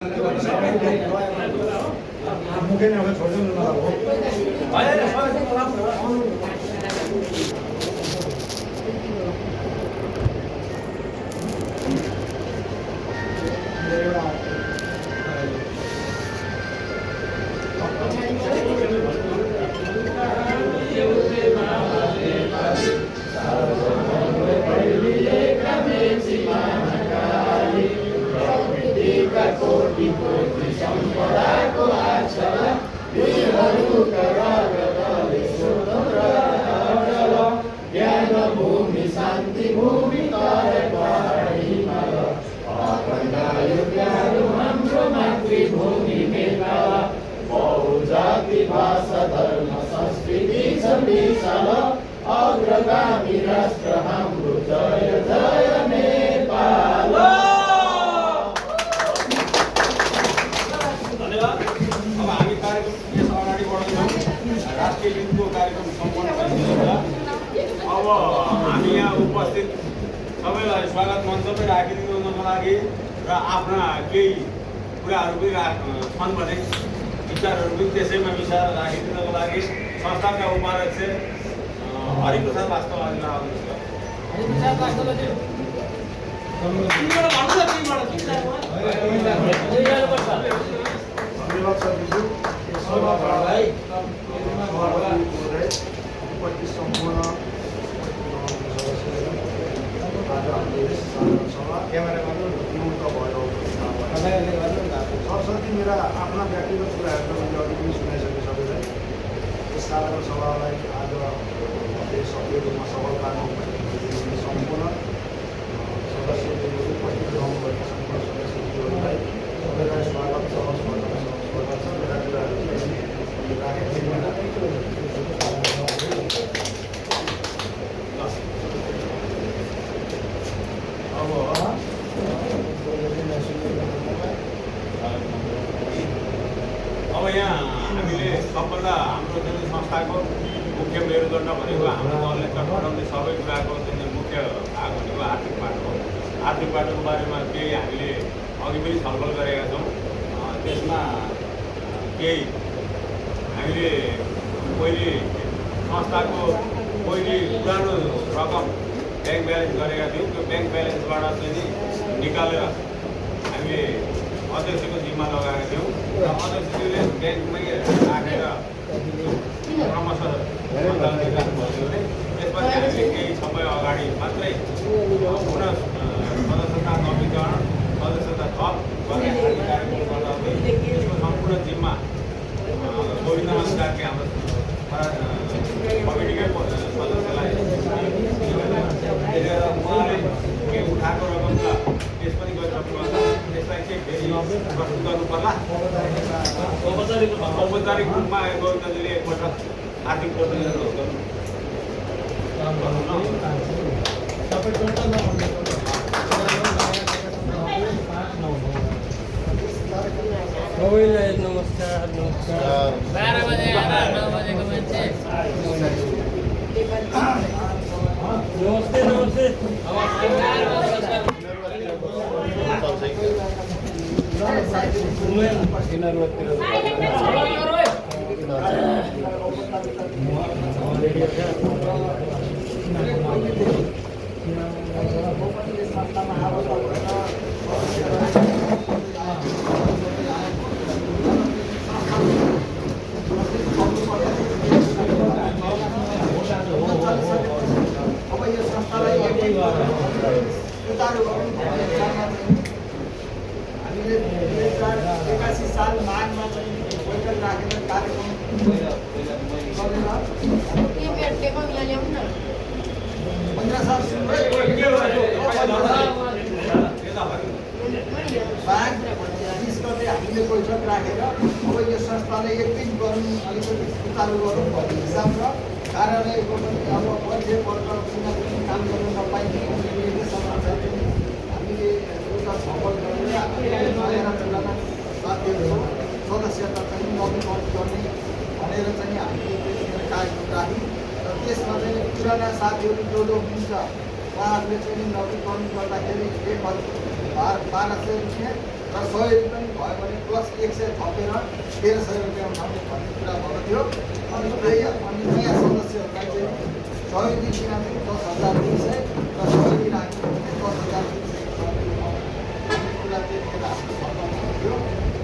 मुखेन अब छोड्नु नलागो हैन भाषा धर्म संस्कृति छविशाला अग्रगामी राष्ट्र हाम्रो जय जय नेपाल। धन्यवाद। अब हामी कार्यक्रम यस अगाडि बढ्दैछौँ। राष्ट्रिय गीतको कार्यक्रम सम्पन्न भइसकेको छ। अब हामी यहाँ उपस्थित सबैलाई स्वागत मञ्चमै राखिदिनुको लागि र आफ्ना केही कुराहरू पनि छन् भने विचारहरू पनि त्यसैमा मिसाएर राखिदिनको लागि संस्थाका उपाध्यक्ष हरिप्रसाद वास्तवजीलाई आउनुहुन्छ। धन्यवाद सरज्यू सभालाई उपस्थित सम्पूर्ण आज हाम्रो यस सभा नियुक्त भयो। सरस्वती मेरा आफ्ना व्यक्तिगत कुराहरू मैले अघि पनि सुनाइसकेँ सबैलाई। यस साधारण सभालाई आज सक्रिय रूपमा सफलतामा सम्पूर्ण सदस्यहरू उपस्थित रहनुभएका सम्पूर्ण सदस्यहरूलाई सबैलाई स्वागत छ। स्वागत छ। मेरा कुराहरू अब यहाँ हामीले सबभन्दा हाम्रो जुन संस्थाको मुख्य मेरुदण्ड भनेको हाम्रो दलले चटपटाउने सबै कुराको जुन मुख्य भाग भनेको आर्थिक बाटो हो। आर्थिक बाटोको बारेमा केही हामीले अघि पनि छलफल गरेका छौँ। त्यसमा केही हामीले पहिले संस्थाको पहिले पुरानो रकम ब्याङ्क ब्यालेन्स गरेका थियौँ। त्यो ब्याङ्क ब्यालेन्सबाट चाहिँ नि निकालेर हामीले अध्यक्षको जिम्मा लगाएका थियौँ र अध्यक्षज्यूले ब्याङ्कमै राखेर क्रमशः सञ्चालन गरिराख्नुभयो भने त्यसपछि हामीले केही समय अगाडि मात्रै पुनः सदस्यता नवीकरण सदस्यता थप गर्ने खालको कार्यक्रम गर्दा त्यसको सम्पूर्ण जिम्मा गोविन्द कार्की हाम्रो कमिटीकै सदस्यलाई उहाँले के उठाएको रकम त त्यस पनि गरिसक्नुहुन्छ। त्यसलाई चाहिँ फेरि प्रस्तुत गर्नु पर्ला। औपचारिक रूपमा गोविन्दजीले एकपल्ट आर्थिक प्रतिनिधित्व गर्नु। सबैलाई नमस्कार। 12 बजे आएर 9 बजेको मान्छे नमस्ते नमस्ते अब यो संस्थालाई सुचारू गरौँ भन्ने विचारमा हामीले 2081 साल माघमा चाहिँ बैठक राखेर कार्यक्रम गरेर 15 साल माघ 20 गते हामीले बैठक राखेर अब यो संस्थालाई एकदिन गरौँ, अलिकति सुचारू गरौँ भन्ने हिसाब र कार्यालयको पनि अब पछि वर्ग कुनै पनि काम गर्न नपाइने समस्या हामीले एउटा छलफल गरेर नयाँ बेलामा साथीहरू सदस्यता चाहिँ नवीकरण गर्ने भनेर चाहिँ हामीले कार्यक्रम राख्यौँ र त्यसमा चाहिँ पुराना साथीहरू जो हुनुहुन्छ उहाँहरूले चाहिँ नवीकरण गर्दाखेरि 1200 रुपियाँ र सहयोगी पनि भयो भने प्लस 100 थपेर 1300 रुपियाँ उठाउने भन्ने कुरा भएको थियो। अनि नयाँ सदस्यहरूलाई चाहिँ सहयोगी दिन चाहिँ 10,200 र सहयोगी राख्ने भने 10,300 कुरा त्यतिखेर हामीले छलफल थियो।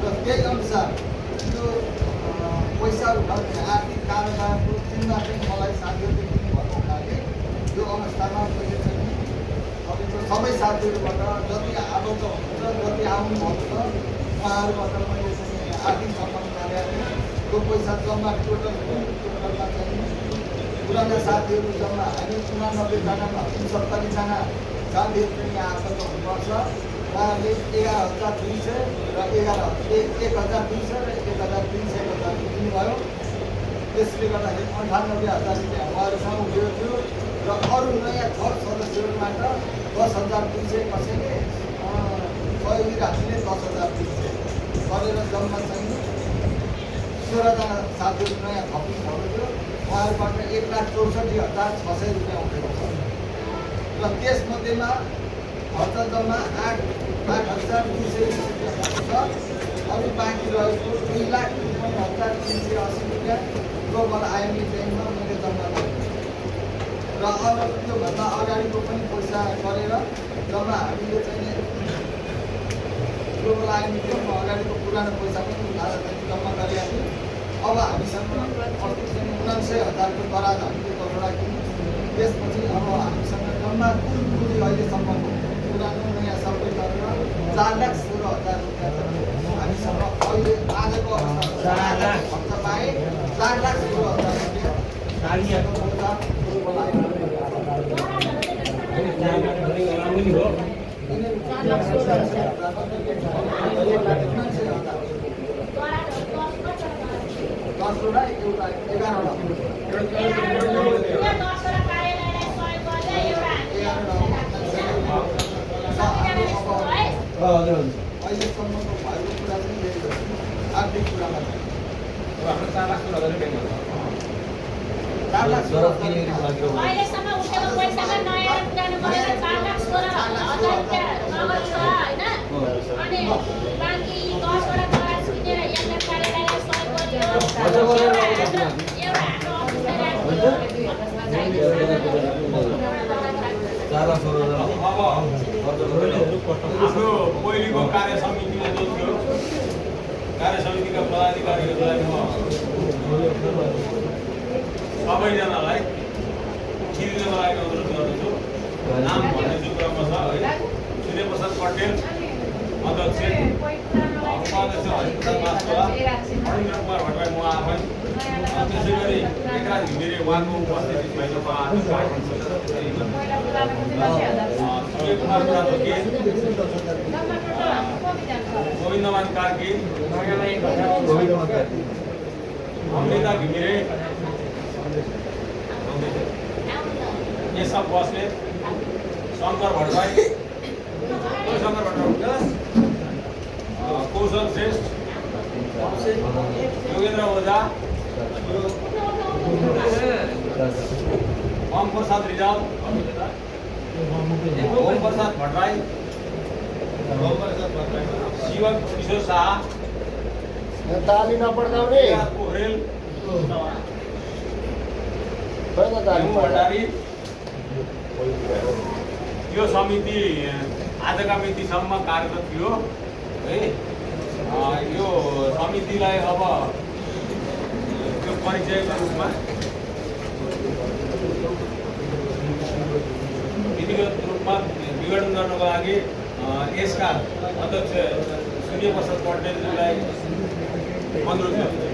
र त्यही अनुसार त्यो पैसा उठाउने आर्थिक कारोबारको चिन्ता चाहिँ मलाई साथीहरूले दिनु भएको हुनाले यो अवस्थामा मैले चाहिँ तपाईँको सबै साथीहरूबाट जति आबद्ध हुनुहुन्छ जति आउनुभएको छ उहाँहरूबाट मैले चाहिँ आर्थिक सम्मान गरेर त्यो पैसा जम्मा टोटलमा चाहिँ पुराना साथीहरू जम्मा हामी 89 जनामा 70जना साथीहरू पनि यहाँ आबद्ध हुनुपर्छ। उहाँहरूले 11,200 र 1,200 र 1,300 दिनुभयो। त्यसले गर्दाखेरि 98,000 रुपियाँ उहाँहरूसँग उठेको थियो र अरू नयाँ थप सदस्यहरूबाट 10,200 कसैले सहयोगी राशिले 10,200 गरेर जम्मा चाहिँ 16जना साथीहरू नयाँ थपिनु भएको थियो। उहाँहरूबाट 1,64,600 रुपियाँ उठेको छ र त्यसमध्येमा खर्च जम्मा 8,200 रुपियाँ छ। अरू बाँकी रहेको 2,53,380 रुपियाँ ग्लोबल आइएमएफ ब्याङ्कमा मैले जम्मा गरेको र अब त्योभन्दा अगाडिको पनि पैसा गरेर जम्मा हामीले चाहिँ ग्लोबल आइएमएफ ब्याङ्कमा अगाडिको पुरानो पैसा पनि उठाएर चाहिँ जम्मा गरेका थियौँ। अब हामीसँग 79,000 को दराज हामीले कपडा किन्यौँ। त्यसपछि अब हामीसँग जम्मा कुल पुँजी अहिलेसम्मको पुरानो नयाँ सबै गरेर 4,16,000 रुपियाँ हामीसँग अहिले आजको अवस्थामा खर्च पाए 4,16,000 रुपियाँ अहिलेसम्मको भएको कुरा चाहिँ यही हो आर्थिक कुरामा चाहिँ। हाम्रो 4,16,000 रुपियाँ 4,16,000 अहिलेसम्म उठेको पैसामा नयाँ र पुरानो गरेर 4,16,000 रुपियाँ नगद छ होइन। अनि बाँकी 10 वटा दराज किनेर एउटा कार्यालयलाई सहयोग गरियो। एउटा हाम्रो हाम्रो पहिलेको कार्य समितिले जो थियो कार्य समितिका पदाधिकारीहरूलाई म सबैजनालाई चिनिनको लागि अनुरोध गर्दछु। नाम भन्ने जो क्रममा छ है सूर्यप्रसाद पटेल अध्यक्ष, उपाध्यक्ष हरिप्रसाद मास्कोला, अरविन्द कुमार भट्टराई म आफै, त्यसै गरी एकराज घिमिरे उहाँको उपस्थिति छैन म आफै सूर्यकुमार बुढाथोकी, गोविन्दमान कार्की, अमृता घिमिरे, केशव बस्नेत, शङ्कर भट्टराई, कौशल श्रेष्ठ, योगेन्द्र ओझा, ओम प्रसाद रिजाल, ओम प्रसाद भट्टराई, शिव किशोर शाह, ताली नपड्काउने पोखरेल, भण्डारी। यो समिति आजका मितिसम्म कार्यरत थियो है। यो समितिलाई अब यो परिचयको रूपमा विधिगत रूपमा विघटन गर्नको लागि यसका अध्यक्ष सूर्यप्रसाद पटेलजीलाई अनुरोध गर्छु।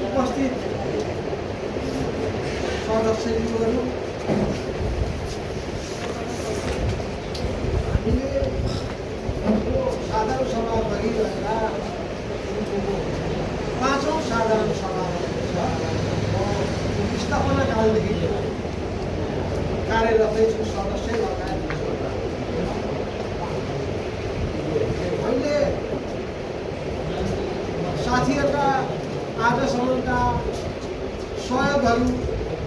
उपस्थित सदस्यहरू हामीले साधारण सभा गरिरहेका 5औं साधारण सभा स्थापना कालदेखि कार्यरतै छु, सदस्य लगायत। मैले साथीहरूका आजसम्मका सहयोगहरू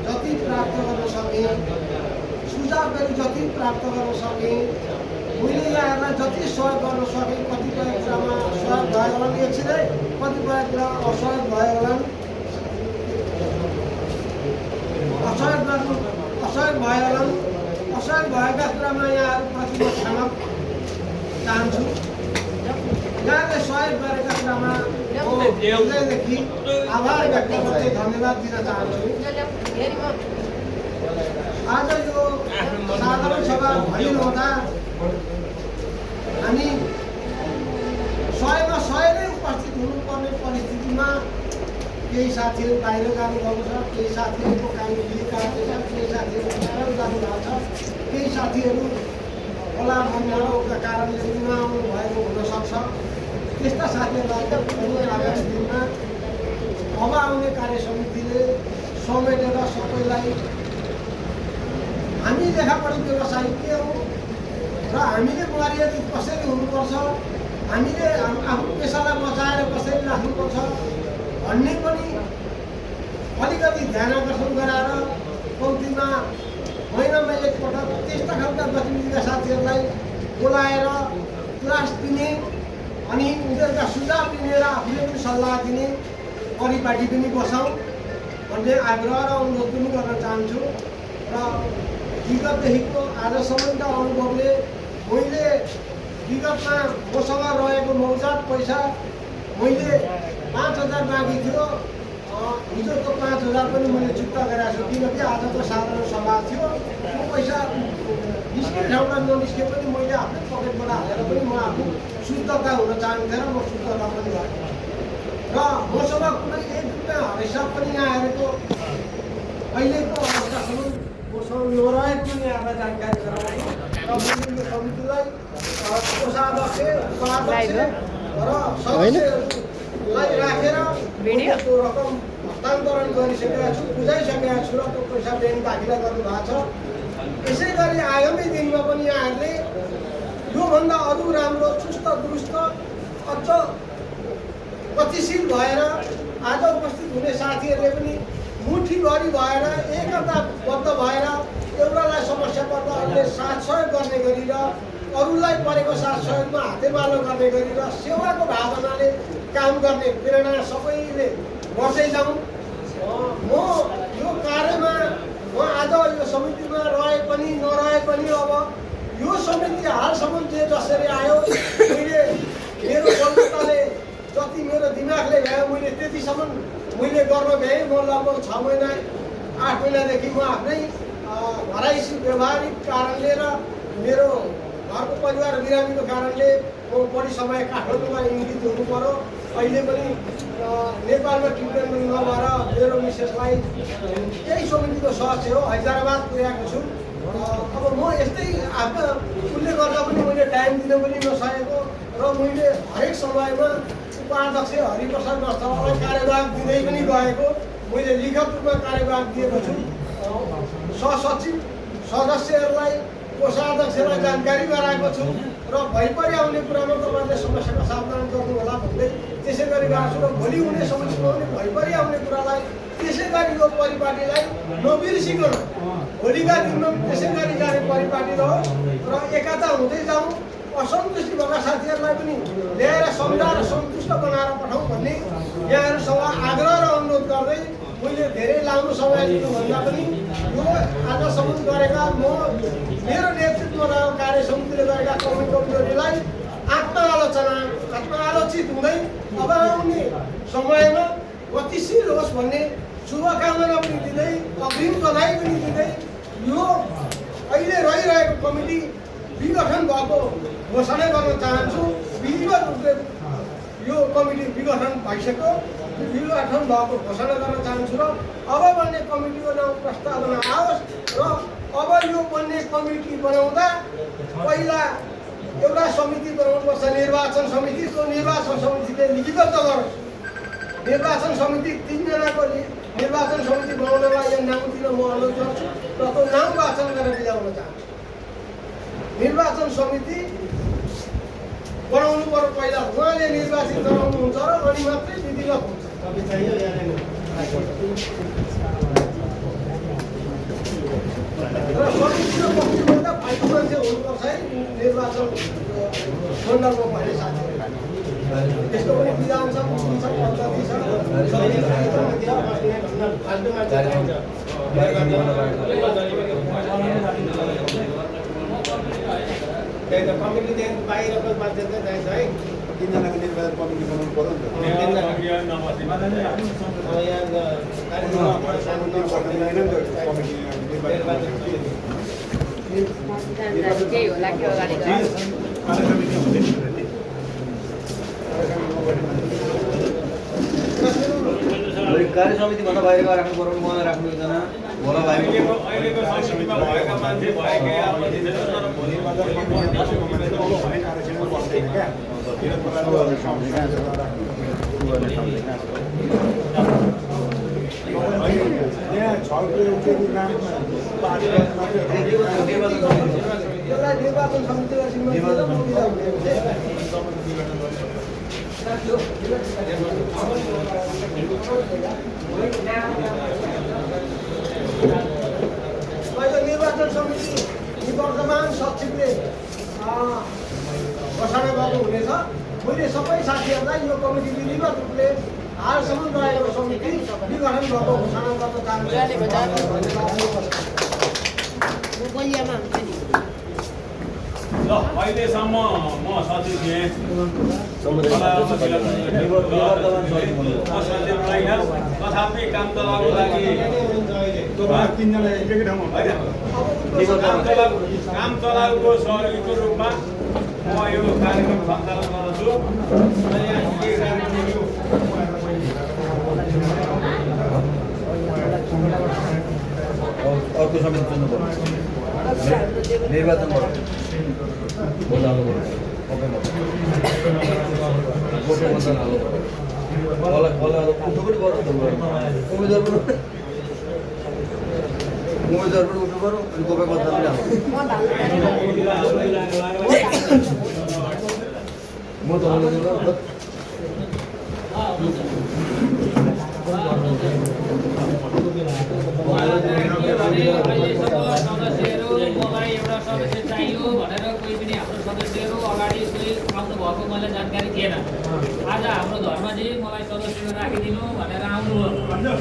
जति प्राप्त गर्न सकेँ, सुझावहरू जति प्राप्त गर्न सकेँ, मैले यहाँहरूलाई जति सहयोग गर्न सकेँ, कतिपय कुरामा सहयोग भयो होला नि एकछिनै, कतिपय कुरा असहयोग भयो होला नि, असहयोग भयो होला नि, असहयोग भएका कुरामा यहाँहरूप्रति म क्षमा चाहन्छु। यहाँले सहयोग गरेका कुरामा म हृदयदेखि आभार व्यक्त गर्दै धन्यवाद दिन चाहन्छु। आज यो साधारण सभा भइरहँदा हामी 100मा 100 नै उपस्थित हुनुपर्ने परिस्थितिमा केही साथीहरू बाहिर जानुभएको छ, केही साथीहरूको काम लिइरहेको छ, केही साथीहरू बाहिर जानुभएको छ, केही साथीहरू होला भन्नेहरूका कारणले नआउनु भएको हुनसक्छ। त्यस्ता साथीहरूलाई आगामी दिनमा अब आउने कार्य समितिले समेटेर सबैलाई हामी लेखापढी व्यवसायी के हो र हामीले मर्यादित कसरी हुनुपर्छ, हामीले आफ्नो पेसालाई बचाएर कसरी राख्नुपर्छ भन्ने पनि अलिकति ध्यान आकर्षण गराएर कम्तीमा महिनामा एकपटक त्यस्ता खालका गतिविधिका साथीहरूलाई बोलाएर क्लास दिने अनि उनीहरूका सुझाव लिने र आफूले पनि सल्लाह दिने परिपाटी पनि बसाउँ भन्ने आग्रह र अनुरोध पनि गर्न चाहन्छु। र विगतदेखिको आजसम्मका अनुभवले मैले विगतमा मसँग रहेको मौजात पैसा मैले 5,000 बाँकी थियो, हिजोको 5,000 पनि मैले चुक्ता गरेको छु, किनकि आजको साधारण सभा थियो। त्यो पैसा निस्किने ठाउँमा ननिस्के पनि मैले आफ्नै पकेटबाट हालेर पनि म आफू शुद्धता हुन चाहन्थेँ र म शुद्धता पनि गरेँ र मसँग कुनै 1 रुपियाँ हिसाब पनि यहाँहरूको अहिलेको अवस्थासम्म मसँग नरहेको पनि यहाँलाई जानकारी गराउने र मैले यो समितिलाई कोषाध्यक्ष, उपाध्यक्ष र सदस्यहरूलाई राखेर त्यो रकम हस्तान्तरण गरिसकेका छु, बुझाइसकेका छु र त्यो पैसा ब्याङ्क दाखिला गर्नुभएको छ। यसै गरी आगामी दिनमा पनि यहाँहरूले योभन्दा अरू राम्रो चुस्त दुरुस्त अझ गतिशील भएर आज उपस्थित हुने साथीहरूले पनि मुठीभरि भएर एकताबद्ध भएर एउटालाई समस्या पर्दा अरूले साथ सहयोग गर्ने गरी र अरूलाई परेको साथ सहयोगमा हातेमालो गर्ने गरी र सेवाको भावनाले काम गर्ने प्रेरणा सबैले गर्दै जाउँ। म यो कार्यमा म आज यो समितिमा रहे पनि नरहे पनि अब यो समिति हालसम्म जे जसरी आयो मैले मेरो बलबत्ताले जति मेरो दिमागले भ्यायो मैले त्यतिसम्म मैले गर्न भ्याएँ। म लगभग 6 महिना 8 महिनादेखि म आफ्नै घराइसी व्यवहारिक कारणले र मेरो घरको परिवार बिरामीको कारणले म बढी समय काठमाडौँमा इङ्गित हुनु पर्यो। अहिले पनि नेपालमा ट्रिटमेन्ट नभएर मेरो मिसेसलाई यही समितिको सदस्य हो हैदराबाद पुर्याएको छु। अब म यस्तै आफ्नो उसले गर्दा पनि मैले टाइम दिन पनि नसकेको र मैले हरेक समयमा उपाध्यक्ष हरिप्रसाद नस्थललाई कार्यभार दिँदै पनि गएको, मैले लिखित रूपमा कार्यभार दिएको छु। सहसचिव सदस्यहरूलाई कोषाध्यक्षलाई जानकारी गराएको छु र भइपरि आउने कुरामा तपाईँहरूले समस्याको सावधान गर्नु होला भन्दै त्यसै गरी गएको छु र भोलि हुने समस्यामा पनि भइपरि आउने कुरालाई त्यसै गरी यो परिपाटीलाई नबिर्सिकन भोलिका दिनमा त्यसै गरी जाने परिपाटी रहोस् र एकता हुँदै जाउँ। असन्तुष्टि भएका साथीहरूलाई पनि ल्याएर सम्झाएर सन्तुष्ट बनाएर पठाउँ भन्ने यहाँहरूसँग आग्रह र अनुरोध गर्दै मैले धेरै लामो समय लिनुभन्दा पनि यो आजसम्म गरेका मेरो नेतृत्वमा कार्य समितिले गरेका कमिटीलाई आत्मआलोचित हुँदै अब आउने समयमा गतिशील होस् भन्ने शुभकामना पनि दिँदै अग्रिम बधाई पनि दिँदै यो अहिले रहिरहेको कमिटी विघटन भएको घोषणा गर्न चाहन्छु। विधिवत रूपले यो कमिटी विघटन भइसक्यो, विघटन भएको घोषणा गर्न चाहन्छु र अब बन्ने कमिटीको नाउँ प्रस्तावना आओस् र अब यो बन्ने कमिटी बनाउँदा पहिला एउटा समिति बनाउनुपर्छ, निर्वाचन समिति। त्यो निर्वाचन समितिले लिपिबद्ध गरोस्। निर्वाचन समिति 3 जनाको निर्वाचन समिति बनाउनलाई यहाँ नाउँ दिन म अनुरोध गर्छु र त्यो नाउँ वाचन गरेर ल्याउन चाहन्छु। निर्वाचन समिति बनाउनु पर्यो पहिला, उहाँले निर्वाचित गराउनुहुन्छ र अनि मात्रै विधिवत हुन्छ। र समिति र पक्षबाट फाइटु मान्छे हुनुपर्छ है निर्वाचन मण्डलमा भन्ने साथीहरू। त्यसको पनि विधान छ, पद्धति छ, त्यही त कमिटीदेखि बाहिरको मान्छे चाहिँ चाहिन्छ है। 3 जनाको निर्वाचन कमिटी बनाउनु पर्यो नि केही होला कि अगाडि कार्य समितिभन्दा बाहिरको राख्नु पर्यो, मलाई राख्नु एकजना होला भाइ। अहिलेको समितिमा भएका मान्छे भएकै निर्वाचन समितिलाई निर्वाचन समिति निवर्तमान सचिवले घोषणा गर्नुहुनेछ। मैले सबै साथीहरूलाई यो कमिटी विधिवत रूपले हालसम्म रहेको समिति विघटन भएको घोषणा गर्न चाहन्छु। ल अहिलेसम्म म सचिव थिएँ, तथापि काम चलाउनको लागि काम चलाउको सहयोगीको रूपमा म यो कार्यक्रम सञ्चालन गर्दछु। अर्को समिति चुन्नु पर्यो, निर्वाचन गर्नु बोलाउनु पर्यो, गोप्य मतदान हाल्नु पर्यो, उठ्नु पनि पर्यो, उम्मेदवार पनि उठ्नु पर्यो, अनि गोप्य मतदान पनि हाल्नु म त सदस्यहरू मलाई एउटा सदस्य चाहियो भनेर कोही पनि हाम्रो सदस्यहरू अगाडि कोही आउनु भएको मलाई जानकारी थिएन। आज हाम्रो धर्मजी मलाई सदस्यमा राखिदिनु भनेर आउनुभयो।